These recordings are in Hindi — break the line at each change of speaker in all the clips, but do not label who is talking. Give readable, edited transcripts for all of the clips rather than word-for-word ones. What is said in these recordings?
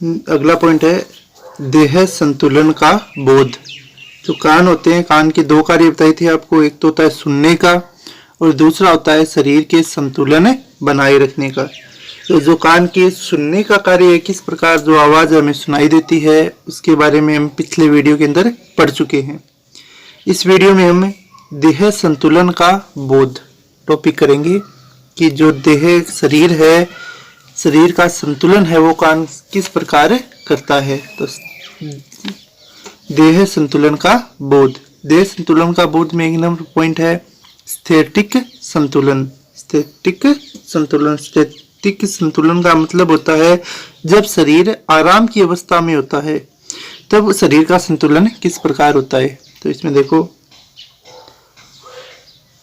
अगला पॉइंट है देह संतुलन का बोध। जो कान होते हैं, कान के दो कार्य बताए थे आपको, एक तो होता है सुनने का और दूसरा होता है शरीर के संतुलन बनाए रखने का। तो जो कान के सुनने का कार्य है, किस प्रकार जो आवाज हमें सुनाई देती है, उसके बारे में हम पिछले वीडियो के अंदर पढ़ चुके हैं। इस वीडियो में हम देह संतुलन का बोध टॉपिक करेंगे कि जो देह शरीर है, शरीर का संतुलन है, वो कान किस प्रकार करता है। तो देह संतुलन का बोध, देह संतुलन का बोध में एक नंबर पॉइंट है स्थैतिक संतुलन। स्थैतिक संतुलन, स्थैतिक संतुलन का मतलब होता है जब शरीर आराम की अवस्था में होता है तब शरीर का संतुलन किस प्रकार होता है। तो इसमें देखो,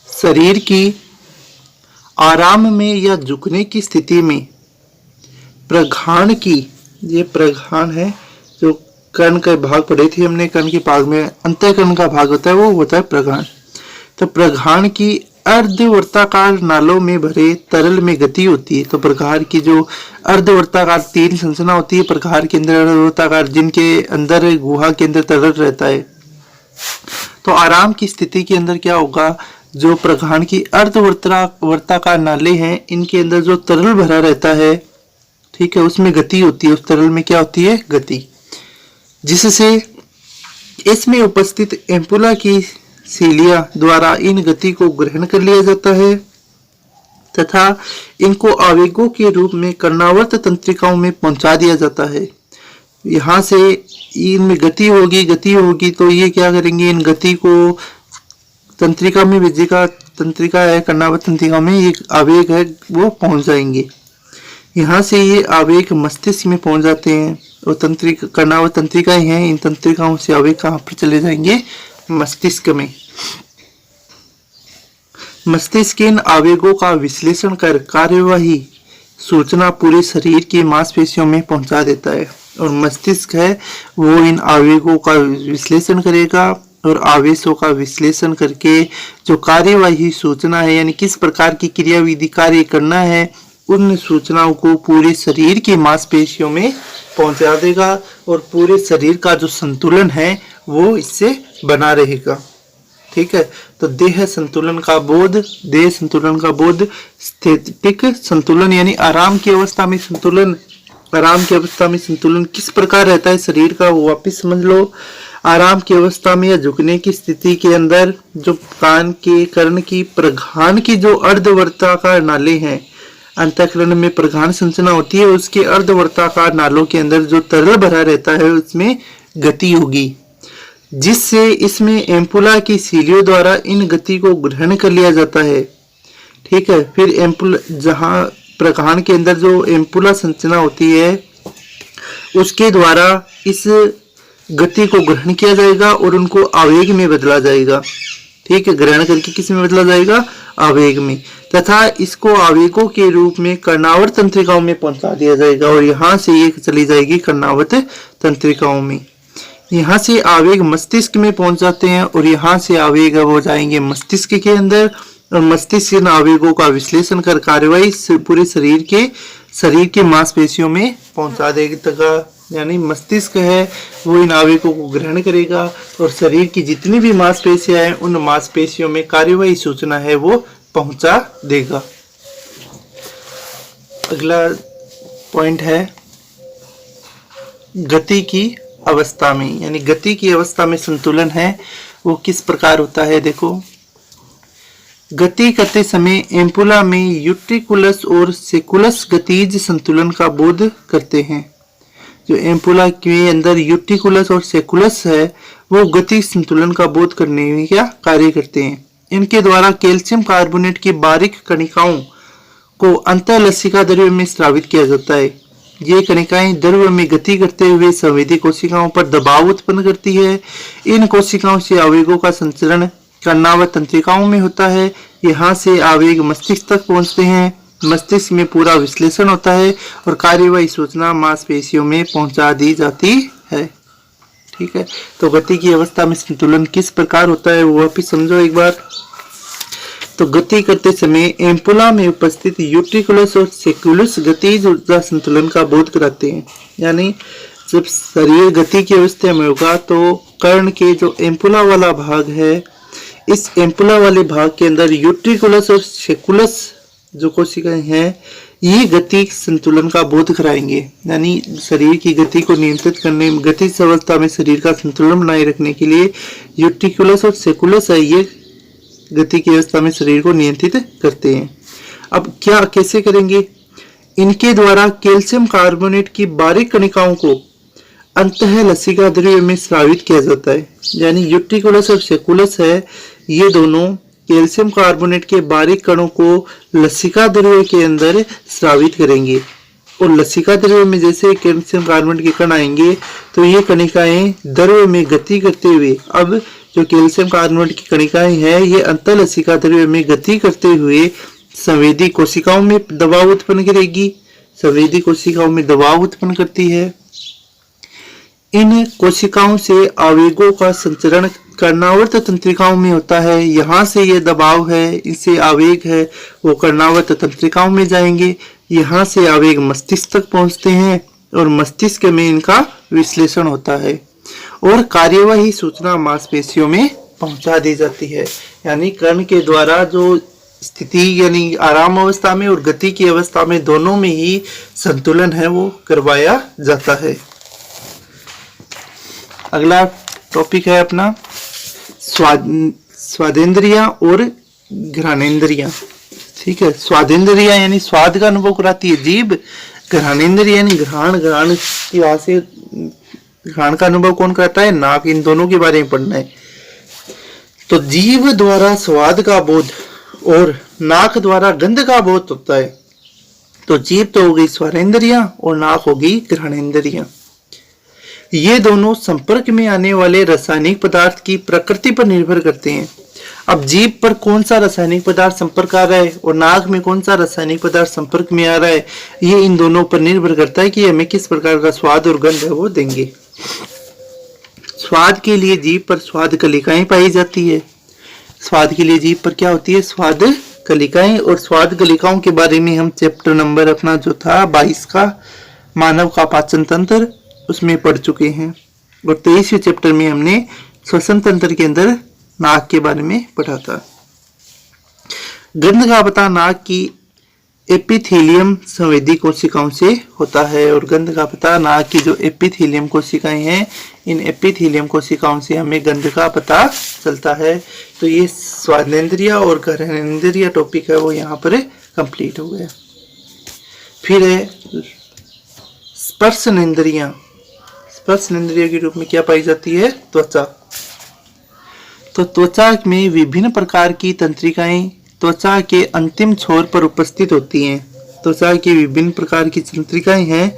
शरीर की आराम में या झुकने की स्थिति में प्रघाण की, ये प्रघाण है जो कर्ण का भाग पढ़े थे हमने, कर्ण के भाग में अंतःकरण का भाग होता है, वो होता है प्रघाण। तो प्रघाण की अर्धवर्ताकार नालों में भरे तरल में गति होती है। तो प्रघाण की जो अर्धवर्ताकार तीन संरचना होती है प्रघाण के अंदर, अर्धवर्ताकार जिनके अंदर गुहा के अंदर तरल रहता है। तो आराम की स्थिति के अंदर क्या होगा, जो प्रघाण की अर्धवर्ताकार नाले हैं, इनके अंदर जो तरल भरा रहता है, ठीक है, उसमें गति होती है। उस तरल में क्या होती है, गति, जिससे इसमें उपस्थित एम्पुला की सीलिया द्वारा इन गति को ग्रहण कर लिया जाता है तथा इनको आवेगों के रूप में कर्णावर्त तंत्रिकाओं में पहुंचा दिया जाता है। यहाँ से इनमें गति होगी तो ये क्या करेंगे, इन गति को तंत्रिका में भेजेगा। तंत्रिका है, कर्णावर्त तंत्रिका में ये आवेग है, वो पहुंच जाएंगे। यहाँ से ये आवेग मस्तिष्क में पहुंच जाते हैं और तंत्रिका, कर्णावर्त तंत्रिकाएं हैं, इन तंत्रिकाओं से आवेग कहाँ पर चले जाएंगे, मस्तिष्क में। मस्तिष्क इन आवेगों का विश्लेषण कर कार्यवाही सूचना पूरे शरीर की मांसपेशियों में पहुंचा देता है। और मस्तिष्क है वो इन आवेगों का विश्लेषण करेगा और आवेशों का विश्लेषण करके जो कार्यवाही सूचना है, यानी किस प्रकार की क्रियाविधि कार्य करना है, उन सूचनाओं को पूरे शरीर की मांसपेशियों में पहुंचा देगा और पूरे शरीर का जो संतुलन है वो इससे बना रहेगा। ठीक है, तो देह संतुलन का बोध, देह संतुलन का बोध, स्थैतिक संतुलन यानी आराम की अवस्था में संतुलन, आराम की अवस्था में संतुलन किस प्रकार रहता है शरीर का, वो वापिस समझ लो। आराम की अवस्था में या झुकने की स्थिति के अंदर जो कान के कर्ण की प्रघाण की जो अर्धवर्ताकार नाले हैं, अंतःकरण में प्रघाण संरचना होती है, उसके अर्धवर्ताकार नालों के अंदर जो तरल भरा रहता है उसमें गति होगी, जिससे इसमें एम्पुला की सीलियों द्वारा इन गति को ग्रहण कर लिया जाता है। ठीक है, फिर एम्पुला, जहां प्रघाण के अंदर जो एम्पुला संरचना होती है उसके द्वारा इस गति को ग्रहण किया जाएगा और उनको आवेग में बदला जाएगा। ठीक है, ग्रहण करके किस में बदला जाएगा, आवेग में, तथा इसको आवेगों के रूप में कर्णावर्त तंत्रिकाओं में पहुंचा दिया जाएगा और यहाँ से ये चली जाएगी कर्णावर्त तंत्रिकाओं में। यहाँ से आवेग मस्तिष्क में पहुंच जाते हैं और यहाँ से आवेग हो जाएंगे मस्तिष्क के अंदर और मस्तिष्क इन आवेगों का विश्लेषण कर कार्यवाही पूरे शरीर के मांसपेशियों में पहुंचा देगा। यानी मस्तिष्क है वो इन आवेगों को ग्रहण करेगा और शरीर की जितनी भी मांसपेशियां हैं उन मांसपेशियों में कार्यवाही सूचना है वो पहुंचा देगा। अगला पॉइंट है गति की अवस्था में, यानी गति की अवस्था में संतुलन है वो किस प्रकार होता है। देखो, गति करते समय एम्पुला में यूट्रिकुलस और सेकुलस गतिज संतुलन का बोध करते हैं। जो एम्पुला के अंदर यूट्रिकुलस और सेकुलस है वो गति संतुलन का बोध करने में क्या कार्य करते हैं। इनके द्वारा कैल्शियम कार्बोनेट की बारीक कणिकाओं को अंतःलसिका द्रव्य में स्रावित किया जाता है। ये कणिकाएं द्रव्य में गति करते हुए संवेदी कोशिकाओं पर दबाव उत्पन्न करती है। इन कोशिकाओं से आवेगों का संचरण कर्णावर्त तंत्रिकाओं में होता है। यहाँ से आवेग मस्तिष्क तक पहुँचते हैं, मस्तिष्क में पूरा विश्लेषण होता है और कार्यवाही सूचना मांसपेशियों में पहुंचा दी जाती है। ठीक है, तो गति की अवस्था में संतुलन किस प्रकार होता है वो भी समझो एक बार। तो गति करते समय एम्पुला में उपस्थित यूट्रिकुलस और सेकुलस गतिज ऊर्जा संतुलन का बोध कराते हैं। यानी जब शरीर गति की अवस्था में होगा तो कर्ण के जो एम्पुला वाला भाग है, इस एम्पुला वाले भाग के अंदर यूट्रिकुलस और सेकुलस जो कोशिकाएं हैं, ये गति संतुलन का बोध कराएंगे। यानी शरीर की गति को नियंत्रित करने, गति अवस्था में शरीर का संतुलन बनाए रखने के लिए यूट्रिकुलस और सेकुलस है, ये गति की अवस्था में शरीर को नियंत्रित करते हैं। अब क्या कैसे करेंगे? इनके द्वारा कैल्शियम कार्बोनेट की बारीक कणिकाओं को अंतः लसिका द्रव्य में स्रावित किया जाता है। यानी यूट्रिकुलस और सेकुलस है, ये दोनों कैल्शियम कार्बोनेट के बारीक कणों को लसिका द्रव्य के अंदर स्रावित करेंगे। और लसिका द्रव्य में जैसे कैल्शियम कार्बोनेट के कण आएंगे तो ये कणिकाएं द्रव्य में गति करते हुए, अब जो कैल्शियम कार्बोनेट की कणिकाएं हैं ये अंतःलसिका द्रव्य में गति करते हुए संवेदी कोशिकाओं में दबाव उत्पन्न करेगी, संवेदी कोशिकाओं में दबाव उत्पन्न करती है। इन कोशिकाओं से आवेगों का संचरण कर्णावर्त तंत्रिकाओं में होता है। यहाँ से ये दबाव है, इससे आवेग है, वो कर्णावर्त तंत्रिकाओं में जाएंगे। यहाँ से आवेग मस्तिष्क तक पहुँचते हैं और मस्तिष्क में इनका विश्लेषण होता है और कार्यवाही सूचना मांसपेशियों में पहुंचा दी जाती है। यानी कर्ण के द्वारा जो स्थिति यानी आराम अवस्था में और गति की अवस्था में दोनों में ही संतुलन है वो करवाया जाता है। अगला टॉपिक है अपना स्वादेंद्रियां और घ्राणेंद्रियां। ठीक है, स्वादेंद्रियां यानी स्वाद का अनुभव कराती है जीभ, घ्राणेंद्रिय यानी घ्राण, घ्राण की वहां से घ्राण का अनुभव कौन करता है? नाक। इन दोनों के बारे में पढ़ना है। तो जीभ द्वारा स्वाद का बोध और नाक द्वारा गंध का बोध होता है। तो जीभ तो हो गई स्वादेंद्रियां और नाक होगी घ्राणेंद्रियां। ये दोनों संपर्क में आने वाले रासायनिक पदार्थ की प्रकृति पर निर्भर करते हैं। अब जीभ पर कौन सा रासायनिक पदार्थ संपर्क आ रहा है और नाक में कौन सा रासायनिक पदार्थ संपर्क में आ रहा है, ये इन दोनों पर निर्भर करता है कि हमें किस प्रकार का स्वाद और गंध है वो देंगे। स्वाद के लिए जीभ पर स्वाद कलिकाएं पाई जाती है। स्वाद के लिए जीभ पर क्या होती है? स्वाद कलिकाएं। और स्वाद कलिकाओं के बारे में हम चैप्टर नंबर अपना जो था 22 का मानव का पाचन तंत्र, उसमें पढ़ चुके हैं। और 23वें चैप्टर में हमने श्वसन तंत्र के अंदर नाक के बारे में पढ़ा था। गंध का पता नाक की एपिथेलियम संवेदी कोशिकाओं से होता है और गंध का पता नाक की जो एपिथेलियम कोशिकाएं हैं, इन एपिथेलियम कोशिकाओं से हमें गंध का पता चलता है। तो ये स्वादेंद्रिय और घ्राणेंद्रिय टॉपिक है वो यहाँ पर कंप्लीट हो गया। फिर है स्पर्शनेंद्रियां। स्पर्शनेंद्रिय के रूप में क्या पाई जाती है? त्वचा। तो त्वचा में विभिन्न प्रकार की तंत्रिकाएं त्वचा के अंतिम छोर पर उपस्थित होती हैं। त्वचा की विभिन्न प्रकार की तंत्रिकाएं हैं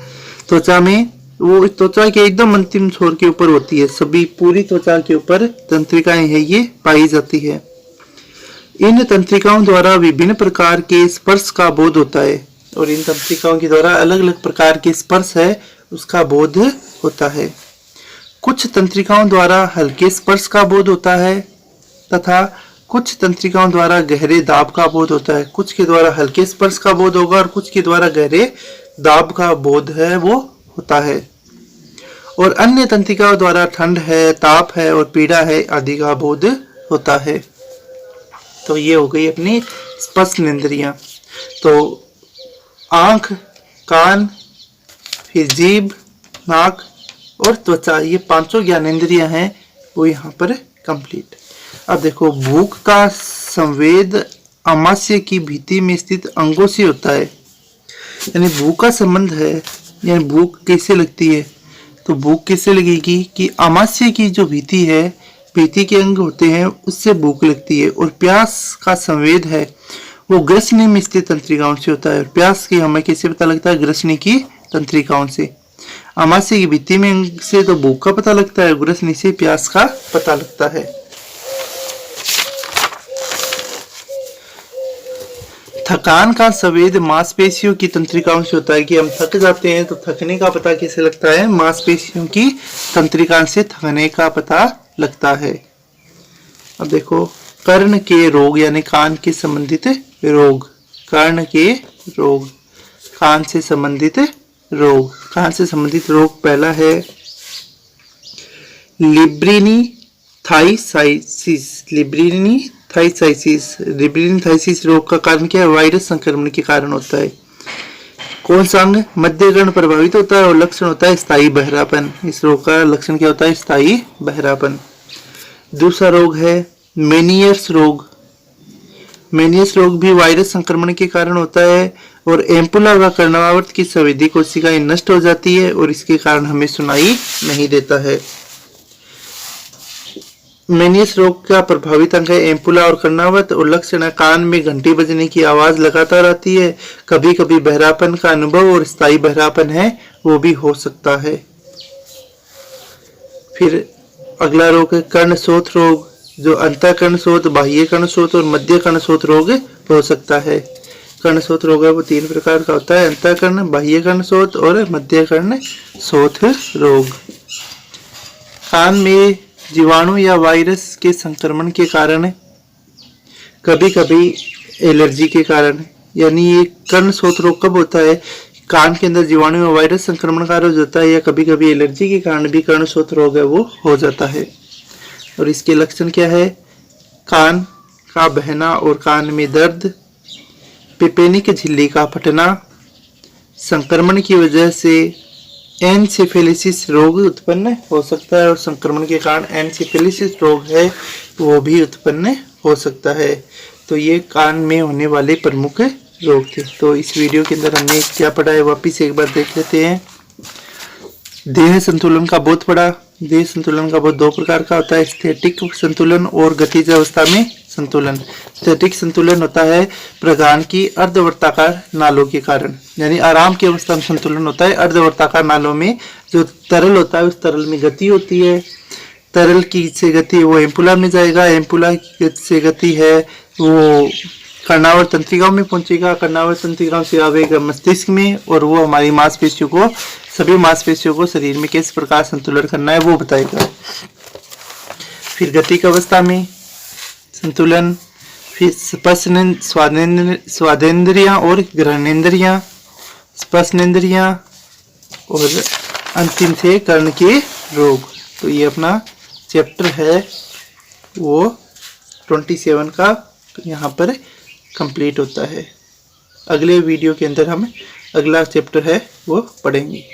त्वचा में, वो त्वचा के एकदम अंतिम छोर के ऊपर होती है। सभी पूरी त्वचा के ऊपर तंत्रिकाएं हैं ये पाई जाती है। इन तंत्रिकाओं द्वारा विभिन्न प्रकार के स्पर्श का बोध होता है और इन तंत्रिकाओं के द्वारा अलग अलग प्रकार के स्पर्श है उसका बोध होता है। कुछ तंत्रिकाओं द्वारा हल्के स्पर्श का बोध होता है तथा कुछ तंत्रिकाओं द्वारा गहरे दाब का बोध होता है। कुछ के द्वारा हल्के स्पर्श का बोध होगा और कुछ के द्वारा गहरे दाब का बोध है वो होता है। और अन्य तंत्रिकाओं द्वारा ठंड है, ताप है और पीड़ा है आदि का बोध होता है। तो ये हो गई अपनी स्पर्शनेंद्रियां। तो आंख, कान, फिर जीभ, नाक और त्वचा, ये पांचों ज्ञानेंद्रियां हैं वो यहाँ पर कंप्लीट। अब देखो, भूख का संवेद आमाशय की भित्ति में स्थित अंगों से होता है। यानी भूख का संबंध है, यानी भूख कैसे लगती है? तो भूख कैसे लगेगी कि आमाशय की जो भित्ति है, भित्ति के अंग होते हैं, उससे भूख लगती है। और प्यास का संवेद है वो ग्रसनी में स्थित तंत्रिकाओं से होता है। और प्यास की हमें कैसे पता लगता है? ग्रसनी की तंत्रिकाओं से। आमाशय की भित्ति में से तो भूख का पता लगता है, ग्रसनी से प्यास का पता लगता है। थकान का संवेद मांसपेशियों की तंत्रिकाओं से होता है कि हम थक जाते हैं तो थकने का पता कैसे लगता है? मांसपेशियों की तंत्रिका से थकने का पता लगता है। अब देखो, कर्ण के रोग यानी कान के संबंधित रोग, कर्ण के रोग, कान से संबंधित रोग। कान से संबंधित रोग पहला है लिब्रिनी थाइसाइसिस। लिब्रिनी थाइसाइसिस रोग का कारण क्या है? वायरस संक्रमण के कारण होता है। कौन सा अंग मध्य कर्ण प्रभावित होता है और लक्षण होता है स्थायी बहरापन। इस रोग का लक्षण क्या होता है? स्थायी बहरापन। दूसरा रोग है मेनियर्स रोग। मेनियस रोग भी वायरस संक्रमण के कारण होता है और एम्पुला व कर्णवावर्त की संवेदी कोशिकाएं नष्ट हो जाती है और इसके कारण हमें सुनाई नहीं देता है। मेनियस रोग का प्रभावित अंग है एम्पुला और कर्णावत और लक्षण है कान में घंटी बजने की आवाज लगातार आती है, कभी कभी बहरापन का अनुभव और स्थायी बहरापन है वो भी हो सकता है। फिर अगला रोग है कर्णशोथ रोग, जो अंतःकर्णशोथ, बाह्य कर्णशोथ और मध्य कर्णशोथ रोग हो सकता है। कर्णशोथ रोग है वो 3 प्रकार का होता है, अंतःकर्ण, बाह्य कर्णशोथ और मध्य कर्णशोथ रोग। कान में जीवाणु या वायरस के संक्रमण के कारण, कभी कभी एलर्जी के कारण, यानी ये कर्णशोथ रोग कब होता है? कान के अंदर जीवाणु या वायरस संक्रमण का रोग होता है या कभी कभी एलर्जी के कारण भी कर्णशोथ रोग है वो हो जाता है। और इसके लक्षण क्या है? कान का बहना और कान में दर्द, पिपेनिक झिल्ली का फटना, संक्रमण की वजह से एनसेफेलिसिस रोग उत्पन्न हो सकता है और संक्रमण के कारण एनसेफेलिसिस रोग है वो भी उत्पन्न हो सकता है। तो ये कान में होने वाले प्रमुख रोग थे। तो इस वीडियो के अंदर हमने क्या पढ़ा है वापिस एक बार देख लेते हैं। देह संतुलन का बोध पढ़ा। देह संतुलन का बोध 2 प्रकार का होता है, स्थैतिक संतुलन और गतिज अवस्था में संतुलन। स्थैतिक संतुलन होता है प्रगान की अर्धवर्ताकार नालों के कारण, यानी आराम की अवस्था में संतुलन होता है। अर्धवर्ताकार नालों में जो तरल होता है उस तरल में गति होती है, तरल की से गति वो एम्पुला में जाएगा, एम्पुला की से गति है वो कर्णावर तंत्रिकाओं में पहुंचेगा, कर्णावर तंत्रिकाओं से आवेगा मस्तिष्क में और वो हमारी मांसपेशियों को, सभी मांसपेशियों को शरीर में किस प्रकार संतुलन करना है वो बताएगा। फिर गतिक अवस्था में संतुलन, फिर स्वादेंद्रियां और ग्रहणेंद्रियां, स्पर्शनेंद्रियां और अंतिम थे कर्ण के रोग। तो ये अपना चैप्टर है वो 27 का यहाँ पर कंप्लीट होता है। अगले वीडियो के अंदर हम अगला चैप्टर है वो पढ़ेंगे।